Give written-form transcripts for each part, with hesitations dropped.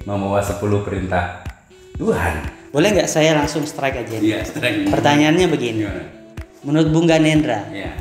membawa 10 perintah Tuhan. Boleh nggak saya langsung strike aja? Iya, strike. Pertanyaannya begini. Menurut Bung Ganendra, Iya.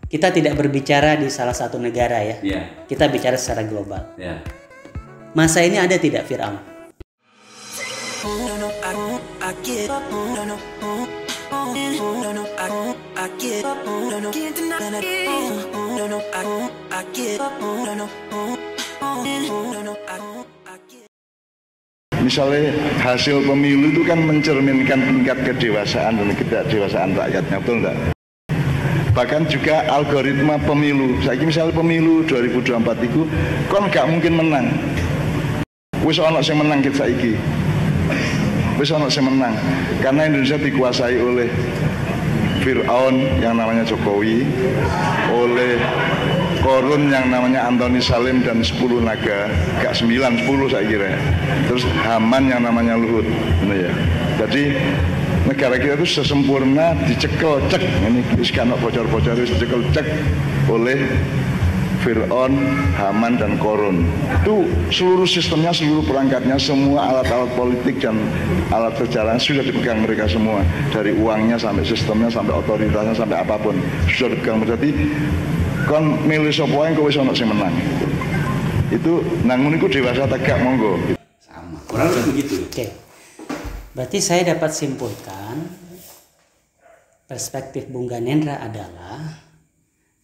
kita tidak berbicara di salah satu negara ya. Iya. Kita bicara secara global. Iya. Masa ini ada tidak Firaun? Misalnya hasil pemilu itu kan mencerminkan tingkat kedewasaan dan ketidakdewasaan rakyatnya, betul enggak? Bahkan juga algoritma pemilu. Saiki misalnya pemilu 2024 itu kon gak mungkin menang. Wis ana sing menang kita saiki. Wis ana sing menang. Karena Indonesia dikuasai oleh Firaun yang namanya Jokowi, oleh Korun yang namanya Antoni Salim dan 10 naga, gak 9, 10 saya kira. Terus Haman yang namanya Luhut, ya. Jadi negara kita itu sesempurna dicekel cek, ini sekarang bocor-bocor dicekel cek oleh Fir'aun, Haman dan Korun. Itu seluruh sistemnya, seluruh perangkatnya, semua alat-alat politik dan alat sejarah sudah dipegang mereka semua. Dari uangnya sampai sistemnya, sampai otoritasnya, sampai apapun sudah dipegang. Jadi kon milih sapa wae kowe wis ana sing menang. Itu nang ngono iku dewasa tegak monggo. Sama. Kurang lebih begitu. Oke. Berarti saya dapat simpulkan perspektif Bung Ganendra adalah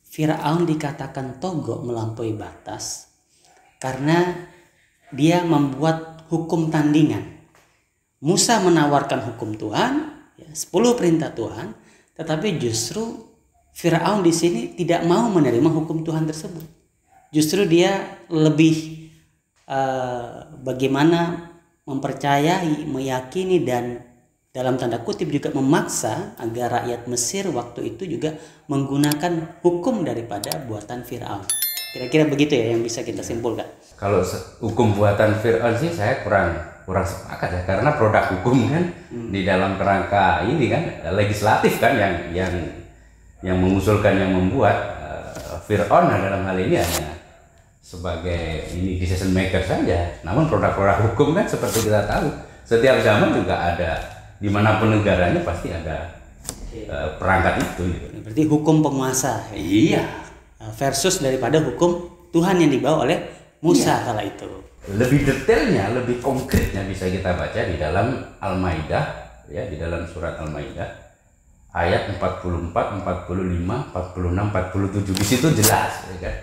Firaun dikatakan togok melampaui batas karena dia membuat hukum tandingan. Musa menawarkan hukum Tuhan, 10 perintah Tuhan, tetapi justru Firaun di sini tidak mau menerima hukum Tuhan tersebut. Justru dia lebih bagaimana mempercayai, meyakini dan dalam tanda kutip juga memaksa agar rakyat Mesir waktu itu juga menggunakan hukum daripada buatan Firaun. Kira-kira begitu ya yang bisa kita simpulkan. Kalau Hukum buatan Firaun sih saya kurang sepakat ya, karena produk hukum kan di dalam kerangka ini kan legislatif kan yang mengusulkan, yang membuat. Firaun dalam hal ini hanya sebagai decision maker saja. Namun produk-produk hukum kan seperti kita tahu setiap zaman juga ada, dimanapun negaranya pasti ada perangkat itu. Berarti hukum penguasa. Iya. Versus daripada hukum Tuhan yang dibawa oleh Musa kala itu. Lebih detailnya, lebih konkretnya bisa kita baca di dalam Al-Maidah, ya, di dalam surat Al-Maidah ayat 44, 45, 46, 47. Di situ jelas, ya kan?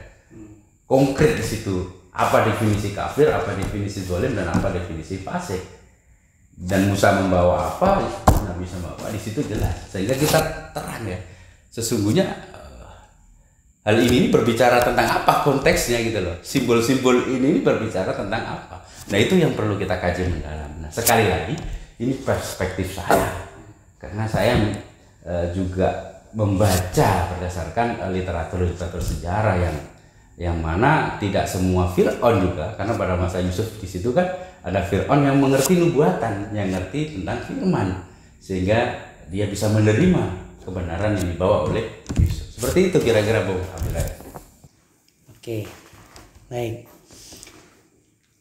Konkret di situ apa definisi kafir, apa definisi zalim, dan apa definisi fasik. Dan Musa membawa apa, Nabi bisa membawa, di situ jelas. Sehingga kita terang ya, sesungguhnya hal ini berbicara tentang apa konteksnya gitu loh. Simbol-simbol ini berbicara tentang apa. Nah itu yang perlu kita kaji mendalam. Nah sekali lagi ini perspektif saya, karena saya juga membaca berdasarkan literatur sejarah yang mana tidak semua Fir'aun juga, karena pada masa Yusuf di situ kan ada Fir'aun yang mengerti nubuatan, yang ngerti tentang firman, sehingga dia bisa menerima kebenaran yang dibawa oleh Yusuf. Seperti itu kira-kira Bung Abdullah. Oke, baik.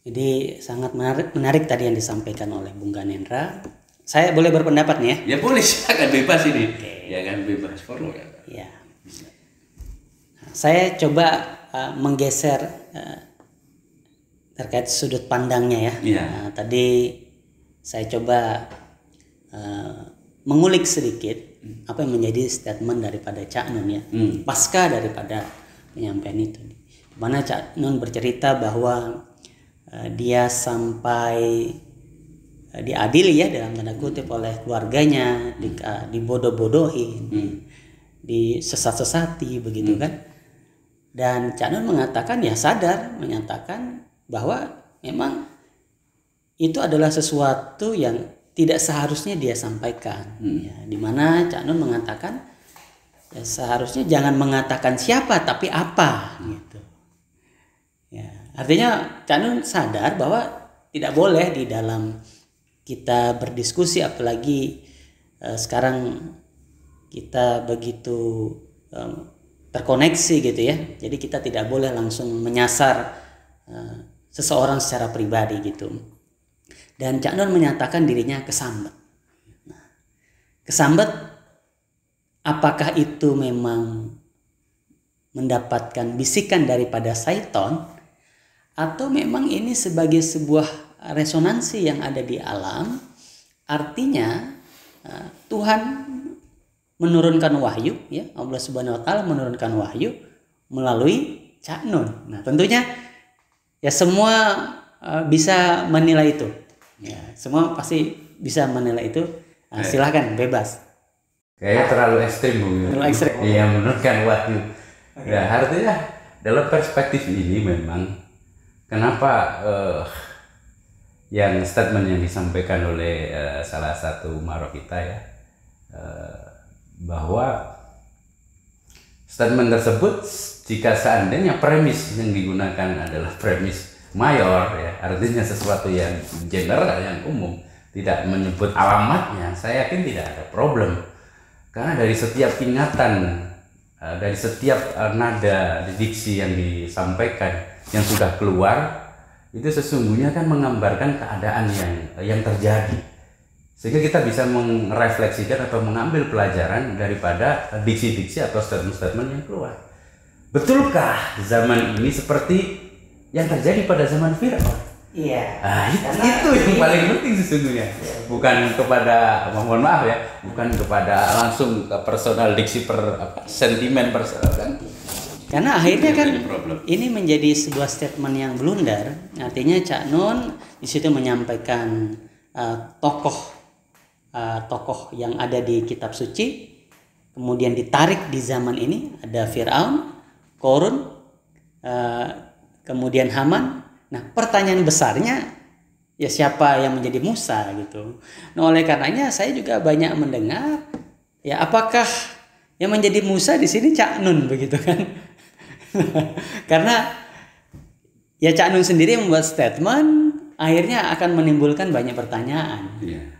Jadi sangat menarik tadi yang disampaikan oleh Bung Ganendra. Saya boleh berpendapat nih ya? Ya boleh, silakan, bebas ini. Oke. Ya kan, bebas forum ya. Ya. Saya coba menggeser terkait sudut pandangnya ya. Iya. Tadi saya coba mengulik sedikit apa yang menjadi statement daripada Cak Nun ya. Pasca daripada penyampaian itu. Di mana Cak Nun bercerita bahwa dia sampai diadili ya dalam tanda kutip oleh keluarganya, dibodoh-bodohin, disesat-sesati begitu kan. Dan Cak Nun mengatakan ya sadar, menyatakan bahwa memang itu adalah sesuatu yang tidak seharusnya dia sampaikan. Ya, dimana Cak Nun mengatakan ya, seharusnya jangan mengatakan siapa tapi apa gitu. Ya, artinya Cak Nun sadar bahwa tidak boleh di dalam kita berdiskusi, apalagi sekarang kita begitu terkoneksi gitu ya. Jadi kita tidak boleh langsung menyasar seseorang secara pribadi gitu. Dan Cak Nun menyatakan dirinya kesambet. Nah, kesambet, apakah itu memang mendapatkan bisikan daripada syaitan, atau memang ini sebagai sebuah resonansi yang ada di alam? Artinya Tuhan menurunkan wahyu, ya, Allah Subhanahu wa taala menurunkan wahyu melalui Cak Nun. Nah, tentunya ya semua bisa menilai itu. Ya, semua pasti bisa menilai itu. Silahkan, bebas. Kayaknya terlalu ekstrim, Bu. Terlalu ekstrim. Iya, menurunkan wahyu. Ya, artinya dalam perspektif ini memang kenapa yang statement yang disampaikan oleh salah satu umaro kita ya, bahwa statement tersebut jika seandainya premis yang digunakan adalah premis mayor ya, artinya sesuatu yang general, yang umum, tidak menyebut alamatnya, saya yakin tidak ada problem. Karena dari setiap ingatan, dari setiap nada diksi yang disampaikan, yang sudah keluar, itu sesungguhnya kan menggambarkan keadaan yang terjadi. Sehingga kita bisa merefleksikan atau mengambil pelajaran daripada diksi-diksi atau statement-statement yang keluar. Betulkah zaman ini seperti yang terjadi pada zaman Fir'aun? Iya. Nah, itu yang paling penting sesungguhnya. Bukan kepada, mohon maaf ya, bukan kepada langsung ke personal diksi sentimen personal kan. Karena akhirnya kan ini menjadi sebuah statement yang blunder. Artinya Cak Nun di situ menyampaikan tokoh yang ada di kitab suci, kemudian ditarik di zaman ini ada Fir'aun, Korun, kemudian Haman. Nah, pertanyaan besarnya ya siapa yang menjadi Musa gitu. Nah, oleh karenanya saya juga banyak mendengar ya apakah yang menjadi Musa di sini Cak Nun begitu kan? Karena ya Cak Nun sendiri membuat statement akhirnya akan menimbulkan banyak pertanyaan. Iya.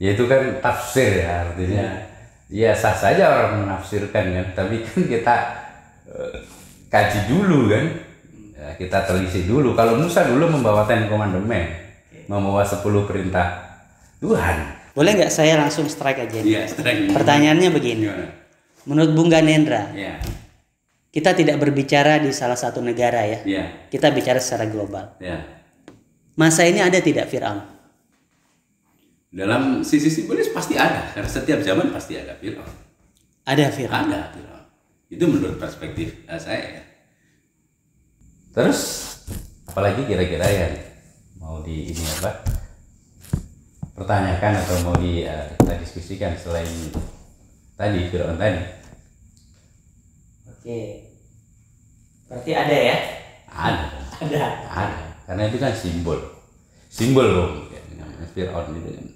Ya itu kan tafsir ya, artinya ya sah saja orang menafsirkan kan, tapi kan kita kaji dulu kan, ya, kita telisik dulu. Kalau Musa dulu membawa Ten Commandment, membawa 10 perintah Tuhan. Boleh nggak saya langsung strike aja? Iya, strike. Pertanyaannya begini, menurut Bung Ganendra, ya, kita tidak berbicara di salah satu negara ya, kita bicara secara global. Ya. Masa ini ada tidak Fir'aun? Dalam sisi simbolis pasti ada, karena setiap zaman pasti ada Fir'aun. Ada Fir'aun. Ada Fir'aun. Itu menurut perspektif saya. Terus apalagi kira-kira yang mau pertanyakan atau mau kita diskusikan selain tadi Fir'aun tadi? Oke. Berarti ada ya? Ada. Karena itu kan simbol loh, namanya Fir'aun itu kan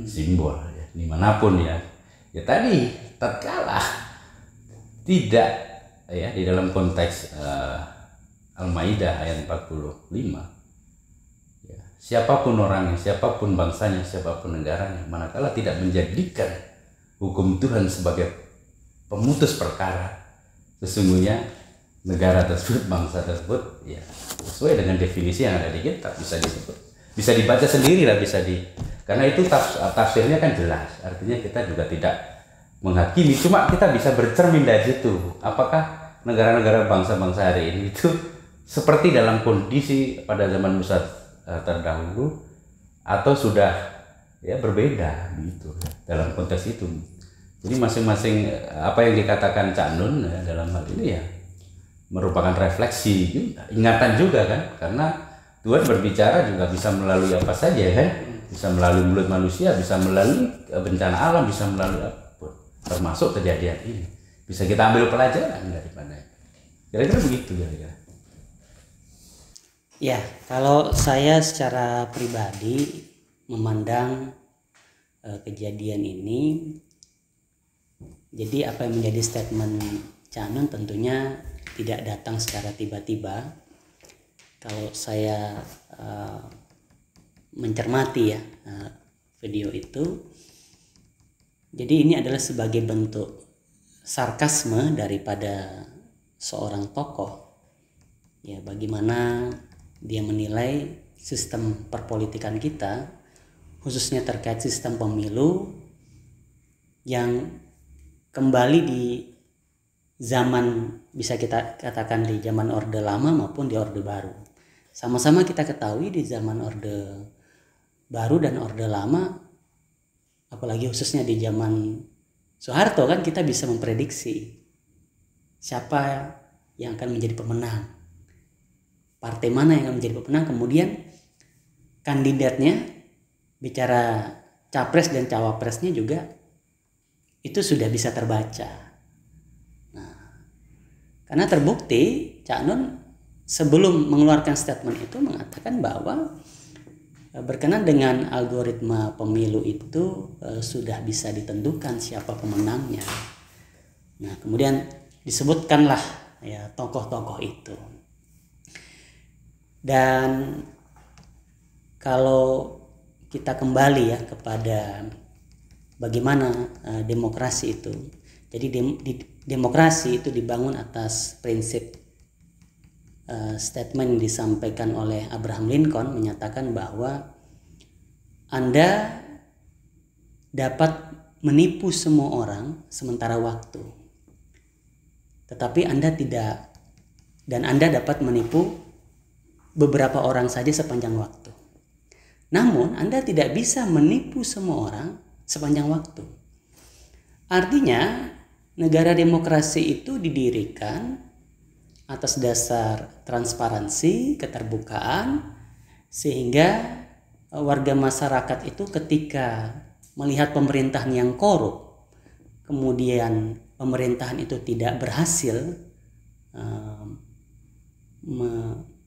simbol ya, dimanapun ya. Ya tadi tatkala tidak ya di dalam konteks Al-Maidah ayat 45 ya, siapapun orangnya, siapapun bangsanya, siapapun negaranya, manakala tidak menjadikan hukum Tuhan sebagai pemutus perkara, sesungguhnya negara tersebut, bangsa tersebut ya sesuai dengan definisi yang ada di kitab bisa dibaca sendiri lah, karena itu tafsirnya kan jelas, artinya kita juga tidak menghakimi, cuma kita bisa bercermin dari situ apakah negara-negara bangsa-bangsa hari ini itu seperti dalam kondisi pada zaman Musa terdahulu atau sudah ya berbeda gitu dalam konteks itu. Jadi masing-masing apa yang dikatakan Cak Nun ya, dalam hal ini ya merupakan refleksi juga, ingatan juga kan, karena Tuhan berbicara juga bisa melalui apa saja kan, bisa melalui mulut manusia, bisa melalui bencana alam, bisa melalui apapun, termasuk kejadian ini. Bisa kita ambil pelajaran daripada itu. Kira-kira begitu kira-kira. Ya, kalau saya secara pribadi memandang kejadian ini, jadi apa yang menjadi statement Cak Nun tentunya tidak datang secara tiba-tiba. Kalau saya mencermati ya video itu, jadi ini adalah sebagai bentuk sarkasme daripada seorang tokoh ya, bagaimana dia menilai sistem perpolitikan kita, khususnya terkait sistem pemilu yang kembali di zaman, bisa kita katakan di zaman Orde Lama maupun di Orde Baru. Sama-sama kita ketahui di zaman Orde Baru dan Orde Lama, apalagi khususnya di zaman Soeharto, kan kita bisa memprediksi siapa yang akan menjadi pemenang, partai mana yang akan menjadi pemenang, kemudian kandidatnya, bicara capres dan cawapresnya juga itu sudah bisa terbaca. Nah, karena terbukti Cak Nun sebelum mengeluarkan statement itu mengatakan bahwa berkenan dengan algoritma pemilu itu sudah bisa ditentukan siapa pemenangnya. Nah, kemudian disebutkanlah ya tokoh-tokoh itu. Dan kalau kita kembali ya kepada bagaimana demokrasi itu. Jadi demokrasi itu dibangun atas prinsip statement yang disampaikan oleh Abraham Lincoln, menyatakan bahwa Anda dapat menipu semua orang sementara waktu, tetapi Anda tidak, dan Anda dapat menipu beberapa orang saja sepanjang waktu. Namun Anda tidak bisa menipu semua orang sepanjang waktu. Artinya negara demokrasi itu didirikan atas dasar transparansi, keterbukaan, sehingga warga masyarakat itu ketika melihat pemerintahan yang korup, kemudian pemerintahan itu tidak berhasil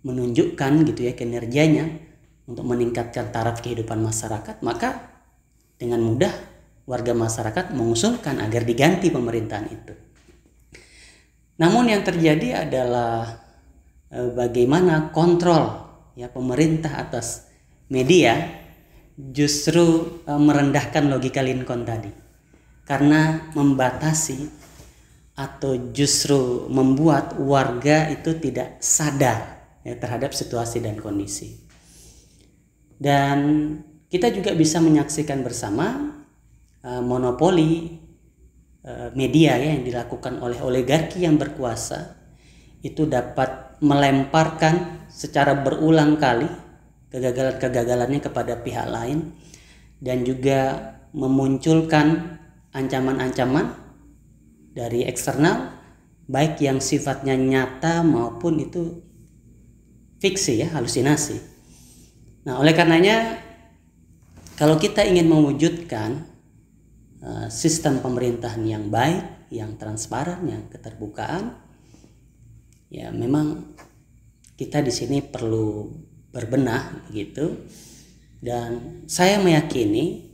menunjukkan gitu ya kinerjanya untuk meningkatkan taraf kehidupan masyarakat, maka dengan mudah warga masyarakat mengusulkan agar diganti pemerintahan itu. Namun yang terjadi adalah bagaimana kontrol ya pemerintah atas media justru merendahkan logika Lincoln tadi, karena membatasi atau justru membuat warga itu tidak sadar ya, terhadap situasi dan kondisi. Dan kita juga bisa menyaksikan bersama monopoli media ya, yang dilakukan oleh oligarki yang berkuasa itu dapat melemparkan secara berulang kali kegagalan-kegagalannya kepada pihak lain, dan juga memunculkan ancaman-ancaman dari eksternal, baik yang sifatnya nyata maupun itu fiksi ya, halusinasi. Nah, oleh karenanya kalau kita ingin mewujudkan sistem pemerintahan yang baik, yang transparan, yang keterbukaan, ya memang kita di sini perlu berbenah begitu. Dan saya meyakini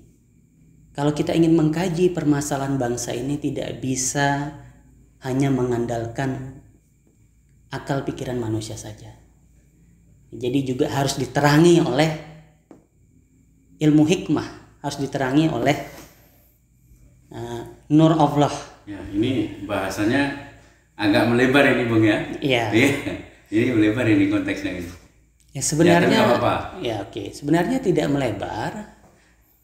kalau kita ingin mengkaji permasalahan bangsa ini tidak bisa hanya mengandalkan akal pikiran manusia saja. Jadi juga harus diterangi oleh ilmu hikmah, harus diterangi oleh nur Allah. Ya, ini bahasanya agak melebar ini Bung ya. Iya. Ini melebar ini konteksnya ini. Ya sebenarnya ya, apa-apa. Ya oke. Sebenarnya tidak melebar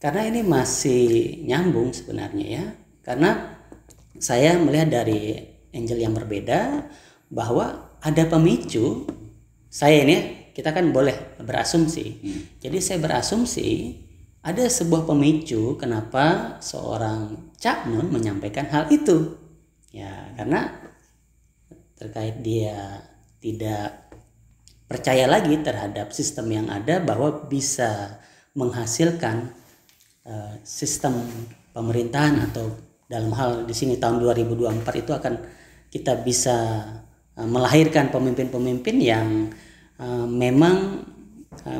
karena ini masih nyambung sebenarnya ya. Karena saya melihat dari angle yang berbeda bahwa ada pemicu. Saya ini kita kan boleh berasumsi. Jadi saya berasumsi ada sebuah pemicu kenapa seorang Cak Nun menyampaikan hal itu. Ya, karena terkait dia tidak percaya lagi terhadap sistem yang ada bahwa bisa menghasilkan sistem pemerintahan, atau dalam hal di sini tahun 2024 itu akan kita bisa melahirkan pemimpin-pemimpin yang memang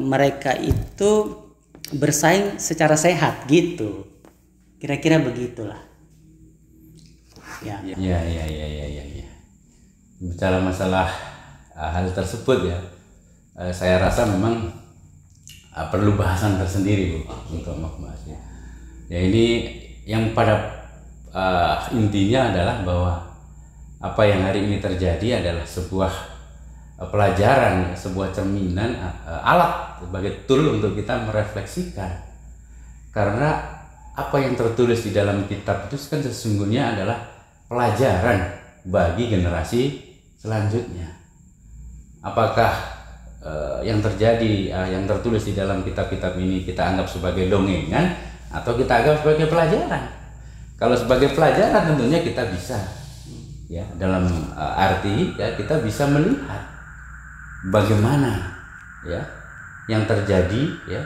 mereka itu bersaing secara sehat gitu, kira-kira begitulah. Ya. Bicara masalah hal tersebut ya, saya rasa memang perlu bahasan tersendiri Bu untuk membahasnya. Ya ini yang pada intinya adalah bahwa apa yang hari ini terjadi adalah sebuah pelajaran, sebuah cerminan, alat sebagai tool untuk kita merefleksikan. Karena apa yang tertulis di dalam kitab itu kan sesungguhnya adalah pelajaran bagi generasi selanjutnya. Apakah yang terjadi, yang tertulis di dalam kitab-kitab ini kita anggap sebagai dongengan atau kita anggap sebagai pelajaran? Kalau sebagai pelajaran tentunya kita bisa, ya, dalam arti ya kita bisa melihat bagaimana ya yang terjadi ya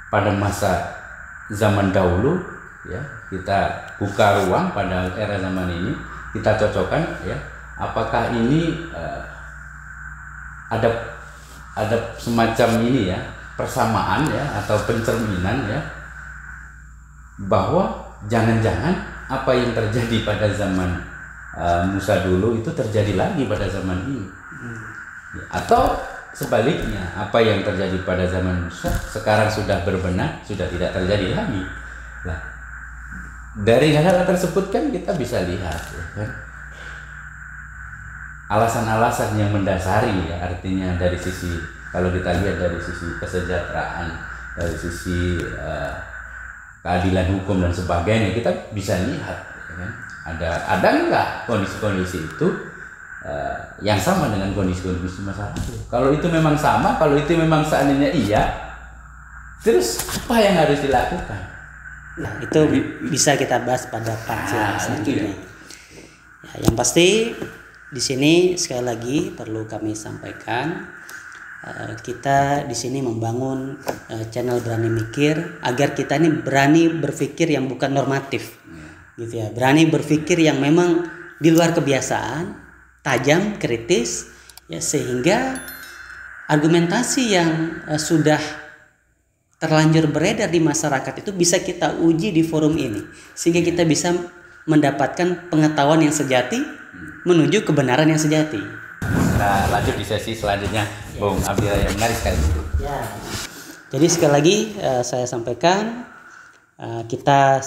pada masa zaman dahulu, ya, kita buka ruang pada era zaman ini, kita cocokkan ya apakah ini ada semacam ini ya persamaan ya atau pencerminan ya bahwa jangan-jangan apa yang terjadi pada zaman Musa dulu itu terjadi lagi pada zaman ini. Atau sebaliknya, apa yang terjadi pada zaman Musa sekarang sudah berbenah, sudah tidak terjadi lagi. Nah, dari hal-hal tersebut kan kita bisa lihat ya, kan? Alasan-alasan yang mendasari ya, artinya dari sisi, kalau kita lihat dari sisi kesejahteraan, dari sisi keadilan hukum dan sebagainya, kita bisa lihat ya, kan? Ada nggak kondisi-kondisi itu yang sama dengan kondisi-kondisi masa lalu. Kalau itu memang sama, kalau itu memang seandainya iya, terus apa yang harus dilakukan? Nah, itu bisa kita bahas pada part selanjutnya. Ya, yang pasti di sini sekali lagi perlu kami sampaikan, kita di sini membangun channel Berani Mikir agar kita ini berani berpikir yang bukan normatif, gitu ya. Berani berpikir yang memang di luar kebiasaan, tajam, kritis, ya, sehingga argumentasi yang sudah terlanjur beredar di masyarakat itu bisa kita uji di forum ini, sehingga kita bisa mendapatkan pengetahuan yang sejati menuju kebenaran yang sejati. Kita lanjut di sesi selanjutnya, Bung Abdillah, yang menarik sekali. Ya. Jadi sekali lagi saya sampaikan kita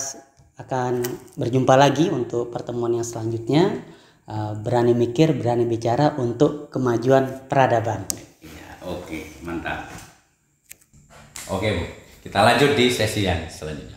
akan berjumpa lagi untuk pertemuan yang selanjutnya. Berani mikir, berani bicara untuk kemajuan peradaban. Ya, oke, mantap. Oke, Bu. Kita lanjut di sesi yang selanjutnya.